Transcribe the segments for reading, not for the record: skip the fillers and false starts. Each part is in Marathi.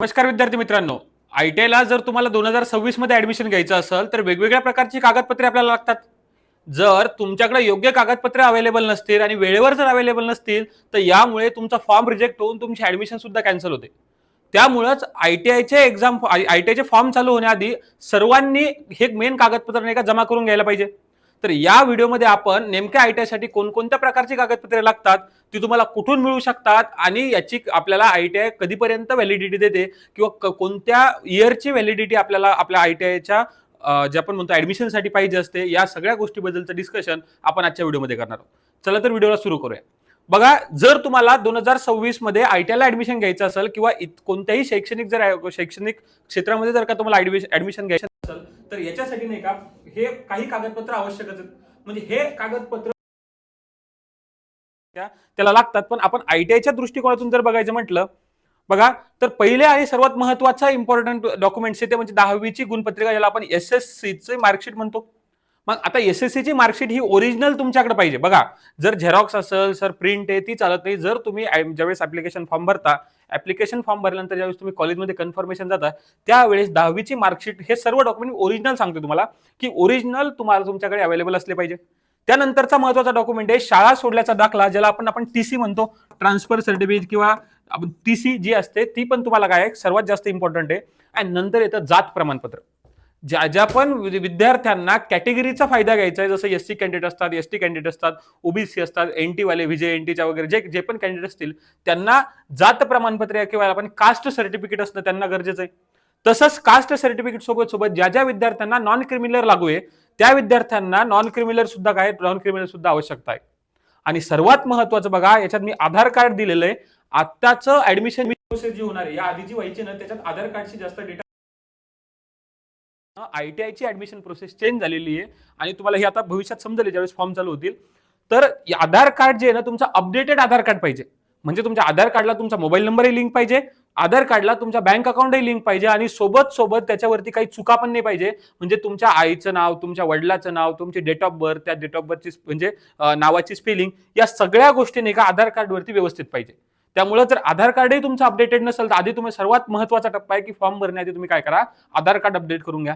नमस्कार विद्यार्थी मित्रांनो, आयटीआयला जर तुम्हाला 2026 मध्ये ऍडमिशन घ्यायचं असेल तर वेगवेगळ्या प्रकारची कागदपत्रे आपल्याला लागतात. जर तुमच्याकडे योग्य कागदपत्रे अवेलेबल नसतील आणि वेळेवर जर अवेलेबल नसतील तर यामुळे तुमचा फॉर्म रिजेक्ट होऊन तुमची ऍडमिशन सुद्धा कॅन्सल होते. त्यामुळेच आयटीआयचे फॉर्म चालू होण्याआधी सर्वांनी हे मेन कागदपत्र नाही का जमा करून घ्यायला पाहिजे. तर या व्हिडिओमध्ये आपण नेमक्या आयटीआयसाठी कोणकोणत्या प्रकारची कागदपत्रे लागतात, ती तुम्हाला कुठून मिळू शकतात आणि याची आपल्याला आयटीआय कधीपर्यंत व्हॅलिडिटी देते किंवा कोणत्या इयरची व्हॅलिडिटी आपल्याला आपल्या आयटीआयच्या जे आपण म्हणतो ऍडमिशनसाठी पाहिजे असते, या सगळ्या गोष्टीबद्दलचं डिस्कशन आपण आजच्या व्हिडिओमध्ये करणार आहोत. चला तर व्हिडिओला सुरू करूया. बघा, जर तुम्हाला 2026 मध्ये आयटीआयला ऍडमिशन घ्यायचं असेल किंवा कोणत्याही शैक्षणिक क्षेत्रामध्ये जर का तुम्हाला ऍडमिशन घ्यायचं असेल तर याच्यासाठी नाही का हे काही कागदपत्र आवश्यकच आहेत. म्हणजे हे कागदपत्र त्याला लागतात. पण आपण आयटीआयच्या दृष्टिकोनातून जर बघायचं म्हटलं, बघा, तर पहिले आणि सर्वात महत्वाचा इम्पॉर्टंट डॉक्युमेंट्स ते म्हणजे 10वीची गुणपत्रिका, ज्याला आपण एसएससीचे मार्कशीट म्हणतो. मग आता एसएससीची मार्कशीट ही ओरिजिनल तुमच्याकडे पाहिजे. बघा, जर झेरॉक्स असेल सर प्रिंट आहे ती चालत नाही. जर तुम्ही ज्यावेळेस ऍप्लिकेशन फॉर्म भरल्यानंतर ज्यावेळेस तुम्ही कॉलेजमध्ये कन्फर्मेशन जाता त्यावेळेस 10वीची मार्कशीट हे सर्व डॉक्युमेंट ओरिजिनल सांगतो तुम्हाला की ओरिजिनल तुम्हाला तुमच्याकडे अवेलेबल असले पाहिजे. त्यानंतरचा महत्वाचा डॉक्युमेंट आहे शाळा सोडल्याचा दाखला, ज्याला आपण टीसी म्हणतो, ट्रान्सफर सर्टिफिकेट किंवा टीसी जी असते ती पण तुम्हाला काय सर्वात जास्त इम्पॉर्टंट आहे. आणि नंतर येतं जात प्रमाणपत्र. ज्या पण विद्यार्थ्यांना कॅटेगरीचा फायदा घ्यायचा आहे, जसं एससी कॅन्डिडेट असतात, एसटी कॅन्डिडेट असतात, ओबीसी असतात, एनटी वाले, विजय एनटीच्या वगैरे जे पण कॅन्डिडेट असतील त्यांना जात प्रमाणपत्र किंवा आपण कास्ट सर्टिफिकेट असणं त्यांना गरजेचं आहे. तसंच कास्ट सर्टिफिकेट सोबत ज्या विद्यार्थ्यांना नॉन क्रिमिनल लागू आहे त्या विद्यार्थ्यांना नॉन क्रिमिनल सुद्धा आवश्यकता आहे. आणि सर्वात महत्वाचं बघा, याच्यात मी आधार कार्ड दिलेलं आहे. आत्ताचं ऍडमिशन प्रोसेस जी होणार आहे, या आधी जी व्हायची ना त्याच्यात आधार कार्डची जास्त डेटा. आयटीआयची ऍडमिशन प्रोसेस चेंज झालेली आहे आणि तुम्हाला हे आता भविष्यात समजेल ज्यावेळेस फॉर्म चालू होतील. तर आधार कार्ड जे आहे ना तुमचं अपडेटेड आधार कार्ड पाहिजे. म्हणजे तुमच्या आधार कार्डला तुमचा मोबाईल नंबरही लिंक पाहिजे, आधार कार्डला तुमच्या बँक अकाउंटही लिंक पाहिजे आणि सोबत त्याच्यावरती काही चुका पण नाही पाहिजे. म्हणजे तुमच्या आईचं नाव, तुमच्या वडिलाचं नाव, तुमची डेट ऑफ बर्थ, त्या डेट ऑफ बर्थची म्हणजे नावाची स्पेलिंग, या सगळ्या गोष्टी नाही का आधार कार्डवरती व्यवस्थित पाहिजे. त्यामुळे जर आधार कार्डही तुमचं अपडेटेड नसेल तर आधी तुम्ही सर्वात महत्वाचा टप्पा आहे की फॉर्म भरण्याआधी तुम्ही काय करा, आधार कार्ड अपडेट करून घ्या.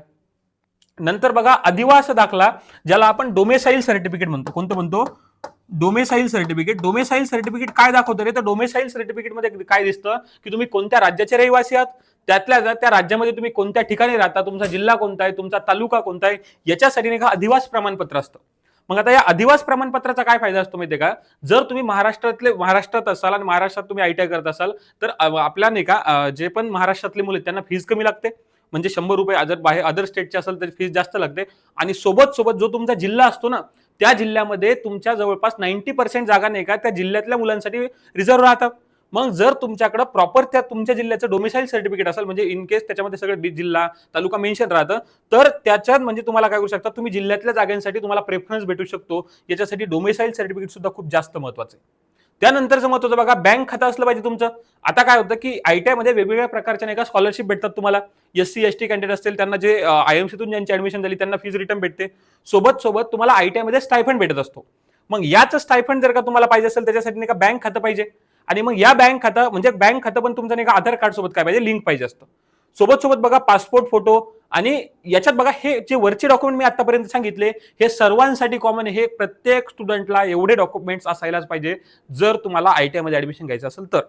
नंतर बघा, अधिवास दाखला, ज्याला आपण डोमेसाईल सर्टिफिकेट म्हणतो. कोणतं म्हणतो? Domicile certificate. डोमेसाईल सर्टिफिकेट काय दाखवतं रे? तर डोमेसाईल सर्टिफिकेट मध्ये काय दिसतं की तुम्ही कोणत्या राज्याचे रहिवासी आहात, त्या राज्यामध्ये तुम्ही कोणत्या ठिकाणी राहता, तुमचा जिल्हा कोणता आहे, तुमचा तालुका कोणता आहे, याच्यासाठी नाही का अधिवास प्रमाणपत्र असतं. मग आता या अधिवास प्रमाणपत्राचा काय फायदा असतो माहितीये का? जर तुम्ही महाराष्ट्रात असाल आणि महाराष्ट्रात तुम्ही आयटीआय करत असाल तर आपल्या नाही का जे पण महाराष्ट्रातले मुले त्यांना फीस कमी लागते. म्हणजे 100 रुपये. जर बाहेर अदर स्टेटचे असेल तर फीस जास्त लागते. आणि सोबत जो तुमचा जिल्हा असतो ना, त्या जिल्ह्यामध्ये तुमच्या जवळपास 90% जागा नाही का त्या जिल्ह्यातल्या मुलांसाठी रिझर्व्ह राहतात. मग जर तुमच्याकडे प्रॉपर त्या तुमच्या जिल्ह्याचं डोमिसाईल सर्टिफिकेट असेल, म्हणजे इन केस त्याच्यामध्ये सगळं जिल्हा तालुका मेन्शन राहतं, तर त्याच्यात म्हणजे तुम्हाला काय करू शकता, तुम्ही जिल्ह्यातल्या जागांसाठी तुम्हाला प्रेफरन्स भेटू शकतो. याच्यासाठी डोमिसाईल सर्टिफिकेट सुद्धा खूप जास्त महत्वाचं आहे. त्यानंतरचं महत्वाचं बघा, बँक खातं असलं पाहिजे तुमचं. आता काय होतं की आयटीआय मध्ये वेगवेगळ्या प्रकारच्या नाही का स्कॉलरशिप भेटतात तुम्हाला. एससी एसटी कॅन्डिडेट असतील त्यांना जे आयएमसीतून ज्यांची ऍडमिशन झाली त्यांना फीज रिटर्न भेटते. सोबत तुम्हाला आयटीआय मध्ये स्टायफंड भेटत असतो. मग याच स्टायफंड जर का तुम्हाला पाहिजे असेल त्याच्यासाठी नाही का बँक खातं पाहिजे. आणि मग या बँक खातं पण तुमचं नाही का आधार कार्ड सोबत काय पाहिजे, लिंक पाहिजे असतं. सोबत बघा पासपोर्ट फोटो. आणि याच्यात बघा, हे जे वरचे डॉक्युमेंट मी आतापर्यंत सांगितले हे सर्वांसाठी कॉमन आहे. हे प्रत्येक स्टुडंटला एवढे डॉक्युमेंट्स असायलाच पाहिजे जर तुम्हाला आयटीआय मध्ये ऍडमिशन घ्यायचं असेल तर.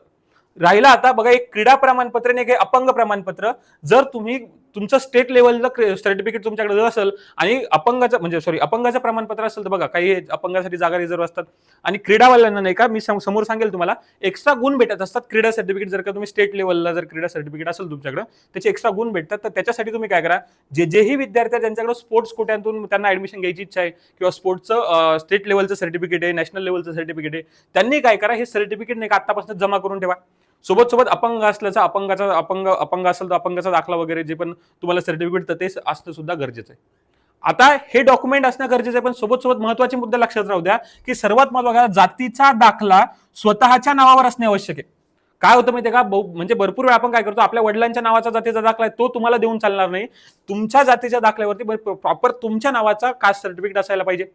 राहिला आता बघा एक क्रीडा प्रमाणपत्र आणि एक अपंग प्रमाणपत्र. जर तुम्ही तुमचं स्टेट लेवलचं सर्टिफिकेट तुमच्याकडे जर असेल आणि अपंगाचं प्रमाणपत्र असेल तर बघा, काही अपंगासाठी जागा रिझर्व्ह असतात. आणि क्रीडावाल्यांना नाही का मी समोर सांगेल तुम्हाला एक्स्ट्रा गुण भेटत असतात. क्रीडा सर्टिफिकेट जर का तुम्ही स्टेट लेवलला जर क्रीडा सर्टिफिकेट असेल तुमच्याकडे त्याचे एक्स्ट्रा गुण भेटतात. तर त्याच्यासाठी तुम्ही काय करा, जेही विद्यार्थी ज्यांच्याकडे स्पोर्ट्स कोट्यातून त्यांना ऍडमिशन घ्यायची इच्छा आहे किंवा स्पोर्ट्सचं स्टेट लेवलचं सर्टिफिकेट आहे, नॅशनल लेवलचं सर्टिफिकेट आहे, त्यांनी काय करा, हे सर्टिफिकेट नाही का आतापासून जमा करून ठेवा. सोबत अपंग असल्याचा अपंग असेल तर अपंगाचा दाखला वगैरे जे पण तुम्हाला सर्टिफिकेट ते असणं सुद्धा गरजेचं आहे. आता हे डॉक्युमेंट असणं गरजेचं आहे, पण सोबत महत्वाचे मुद्दे लक्षात राहू द्या की सर्वात महत्त्वाचा जातीचा दाखला स्वतःच्या नावावर असणे आवश्यक आहे. काय होतं माहितीये का, म्हणजे भरपूर वेळा आपण काय करतो, आपल्या वडिलांच्या नावाचा जातीचा दाखला आहे तो तुम्हाला देऊन चालणार नाही. तुमच्या जातीच्या दाखल्यावरती प्रॉपर तुमच्या नावाचा कास्ट सर्टिफिकेट असायला पाहिजे.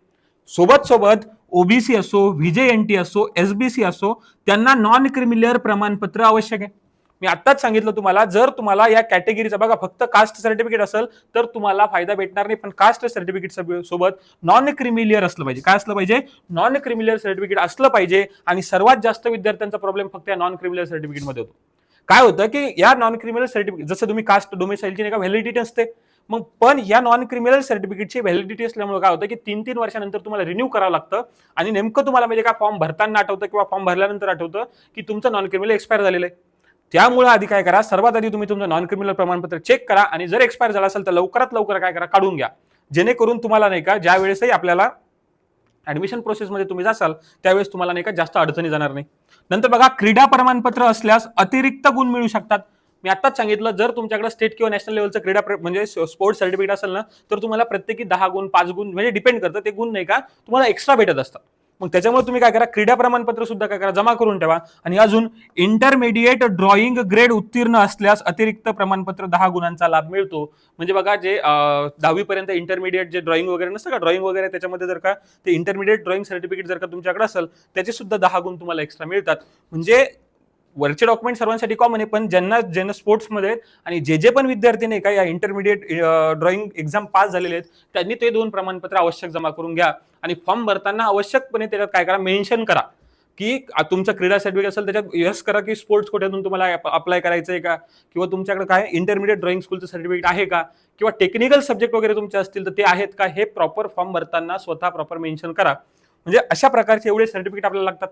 सोबत ओबीसी असो, व्हीजेएनटी असो, एसबीसी असो, त्यांना नॉन क्रिमिनल प्रमाणपत्र आवश्यक आहे. मी आत्ताच सांगितलं तुम्हाला, जर तुम्हाला या कॅटेगरीचा बघा फक्त कास्ट सर्टिफिकेट असेल तर तुम्हाला फायदा भेटणार नाही, पण कास्ट सर्टिफिकेट सोबत नॉन क्रिमिलियर असलं पाहिजे. काय असलं पाहिजे? नॉन क्रिमिलियर सर्टिफिकेट असलं पाहिजे. आणि सर्वात जास्त विद्यार्थ्यांचा प्रॉब्लेम फक्त या नॉन क्रिमिलियर सर्टिफिकेटमध्ये होतो. काय होतं की या नॉन क्रिमिनल सर्टिफिकेट, जसं तुम्ही कास्ट डोमिसाईलची नाही का व्हॅलिडिटी असते, मग पण या नॉन क्रिमिनल सर्टिफिकेटची व्हॅलिडिटी असल्यामुळे काय होतं की 3-3 वर्षानंतर तुम्हाला रिन्यू करावं लागतं. आणि नेमकं तुम्हाला म्हणजे काय फॉर्म भरताना आठवतं किंवा फॉर्म भरल्यानंतर आठवतं की तुमचं नॉन क्रिमिनल एक्सपायर झालेलं आहे. त्यामुळे आधी काय करा, सर्वात आधी तुम्ही तुमचं नॉन क्रिमिनल प्रमाणपत्र चेक करा आणि जर एक्सपायर झालं असेल तर लवकरात लवकर काय करा, काढून घ्या. जेणेकरून तुम्हाला नाही का ज्या वेळेसही आपल्याला ऍडमिशन प्रोसेसमध्ये तुम्ही जासाल त्यावेळेस तुम्हाला नाही का जास्त अडचणी जाणार नाही. नंतर बघा, क्रीडा प्रमाणपत्र असल्यास अतिरिक्त गुण मिळू शकतात. मी आताच सांगितलं, जर तुमच्याकडे स्टेट किंवा नॅशनल लेवलचं क्रीडा म्हणजे स्पोर्ट्स सर्टिफिकेट असेल ना, तर तुम्हाला प्रत्येकी 10 गुण 5 गुण म्हणजे डिपेंड करतं ते गुण नाही का तुम्हाला एक्स्ट्रा भेटत असतात. मग त्याच्यामुळे तुम्ही काय करा, क्रीडा प्रमाणपत्र सुद्धा काय करा, जमा करून ठेवा. आणि अजून इंटरमिडिएट ड्रॉइंग ग्रेड उत्तीर्ण असल्यास अतिरिक्त प्रमाणपत्र 10 गुणांचा लाभ मिळतो. म्हणजे बघा, जे 10वी पर्यंत इंटरमिडिएट जे ड्रॉइंग वगैरे नसतं का, ड्रॉइंग वगैरे त्याच्यामध्ये जर का ते इंटरमिडिएट ड्रॉइंग सर्टिफिकेट जर का तुमच्याकडे असेल त्याचे सुद्धा 10 गुण तुम्हाला एक्स्ट्रा मिळतात. म्हणजे वरचे डॉक्युमेंट सर्वांसाठी कॉमन आहे, पण ज्यांना स्पोर्ट्समध्ये आणि जे पण विद्यार्थी नाही का या इंटरमिडिएट ड्रॉइंग एक्झाम पास झालेले आहेत त्यांनी ते 2 प्रमाणपत्र आवश्यक जमा करून घ्या. आणि फॉर्म भरताना आवश्यकपणे त्याच्यात काय करा, मेन्शन करा की तुमचं क्रीडा सर्टिफिकेट असेल त्याच्यात यस करा की स्पोर्ट्स कोट्यातून तुम्हाला अप्लाय करायचं आहे का, किंवा तुमच्याकडे काय इंटरमिडिएट ड्रॉइंग स्कूलचं सर्टिफिकेट आहे का, किंवा टेक्निकल सब्जेक्ट वगैरे तुमचे असतील तर ते आहेत का, हे प्रॉपर फॉर्म भरताना स्वतः प्रॉपर मेन्शन करा. म्हणजे अशा प्रकारचे एवढे सर्टिफिकेट आपल्याला लागतात.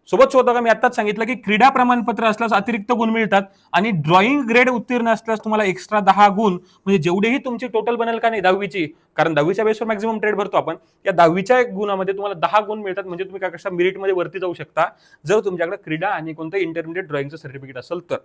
सोबत का मी आताच सांगितलं की क्रीडा प्रमाणपत्र असल्यास अतिरिक्त गुण मिळतात. आणि ड्रॉइंग ग्रेड उत्तीर्ण असल्यास तुम्हाला एक्स्ट्रा 10 गुण, म्हणजे जेवढेही तुमची टोटल बनेल का नाही 10वीची, कारण 10वीच्या बेसवर मॅक्झिमम ट्रेड भरतो आपण, या 10वीच्या गुणामध्ये तुम्हाला 10 गुण मिळतात. म्हणजे तुम्ही काय करता, मेरिटमध्ये वरती जाऊ शकता जर तुमच्याकडे क्रीडा आणि कोणतं इंटरमिडिएट ड्रॉइंगचं सर्टिफिकेट असेल तर.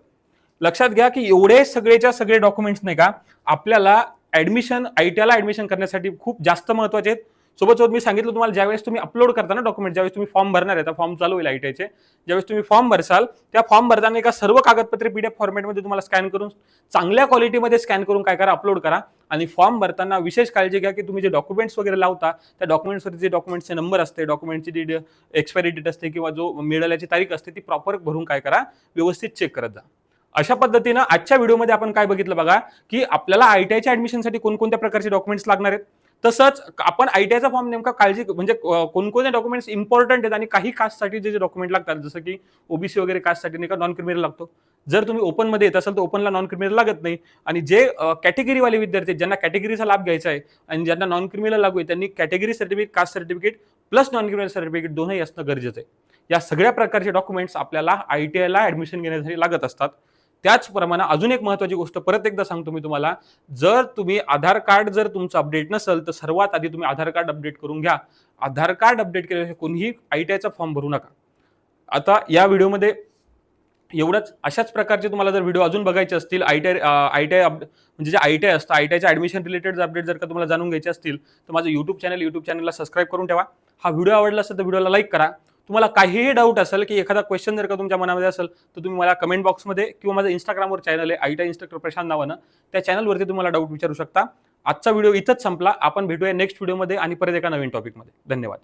लक्षात घ्या की एवढे सगळेच्या सगळे डॉक्युमेंट्स नाही का आपल्याला ऍडमिशन आयटीआयला ऍडमिशन करण्यासाठी खूप जास्त महत्वाचे आहेत. सोबत मी सांगितलं तुम्हाला, ज्यावेळेस तुम्ही अपलोड करता ना डॉक्युमेंट, ज्यावेळेस तुम्ही फॉर्म भरणार आहे, फॉर्म चालू होईल आयटीआयचे, ज्यावेळेस तुम्ही फॉर्म भरसाल त्या फॉर्म भरताना एका सर्व कागदपत्रे पीडीएफ फॉर्मॅटमध्ये तुम्हाला स्कॅन करून, चांगल्या क्वालिटीमध्ये स्कॅन करून काय करा, अपलोड करा. आणि फॉर्म भरताना विशेष काळजी घ्या की तुम्ही जे डॉक्युमेंट्स वगैरे लावता त्या डॉक्युमेंट्सवरती जे डॉक्युमेंटचे नंबर असते, डॉक्युमेंटची जी एक्सपायरी डेट असते किंवा जो मिळाल्याची तारीख असते ती प्रॉपर भरून काय करा, व्यवस्थित चेक करत जा. अशा पद्धतीनं आजच्या व्हिडिओमध्ये आपण काय बघितलं बघा, की आपल्याला आयटीआयच्या ऍडमिशनसाठी कोणकोणत्या प्रकारचे डॉक्युमेंट्स लागणार आहेत. तसंच आपण आयटीआयचा फॉर्म नेमका काळजी म्हणजे कोणकोणते डॉक्युमेंट्स इम्पॉर्टंट आहेत आणि काही कास्टसाठी जे डॉक्युमेंट लागतात, जसं की ओबीसी वगैरे कास्टसाठी नाही का नॉन क्रिमिनल लागतो. जर तुम्ही ओपन मध्ये येत असाल तर ओपनला नॉन क्रिमिनल लागत नाही. आणि जे कॅटेगरीवाले विद्यार्थी ज्यांना कॅटेगरीचा लाभ घ्यायचा आहे आणि ज्यांना नॉन क्रिमिनल लागू आहे त्यांनी category certificate, caste certificate plus non criminal certificate दोन्ही असणं गरजेचं आहे. या सगळ्या प्रकारचे डॉक्युमेंट्स आपल्याला आयटीआयला ऍडमिशन घेण्यासाठी लागत असतात. त्याचप्रमाणे अजून एक महत्त्वाची गोष्ट परत एकदा सांगतो मी तुम्हाला, जर तुम्ही आधार कार्ड जर तुमचं अपडेट नसेल तर सर्वात आधी तुम्ही आधार कार्ड अपडेट करून घ्या. आधार कार्ड अपडेट केल्याशिवाय कोणीही आयटीआयचा फॉर्म भरू नका. आता या व्हिडिओमध्ये एवढंच. अशाच प्रकारचे तुम्हाला जर व्हिडिओ अजून बघायचे असतील, आयटीआय म्हणजे जे आयटीआय असतं आयटीआयच्या ऍडमिशन रिलेटेड अपडेट जर का तुम्हाला जाणून घ्यायचे असतील तर माझं युट्यूब चॅनलला सबस्क्राईब करून ठेवा. हा व्हिडिओ आवडला असेल तर व्हिडिओला लाईक करा. तुम्हाला काहीही डाऊट असेल की एखादा क्वेश्चन जर का तुमच्या मनामध्ये असेल तर तुम्ही मला कमेंट बॉक्समध्ये किंवा माझं इंस्टाग्रामवर चॅनल आहे आयटीआय इन्स्ट्रक्टर प्रशांत नावानं, त्या चॅनलवरती तुम्हाला डाऊट विचारू शकता. आजचा व्हिडिओ इथंच संपला. आपण भेटूया नेक्स्ट व्हिडिओमध्ये आणि परत एका नवीन टॉपिकमध्ये. धन्यवाद.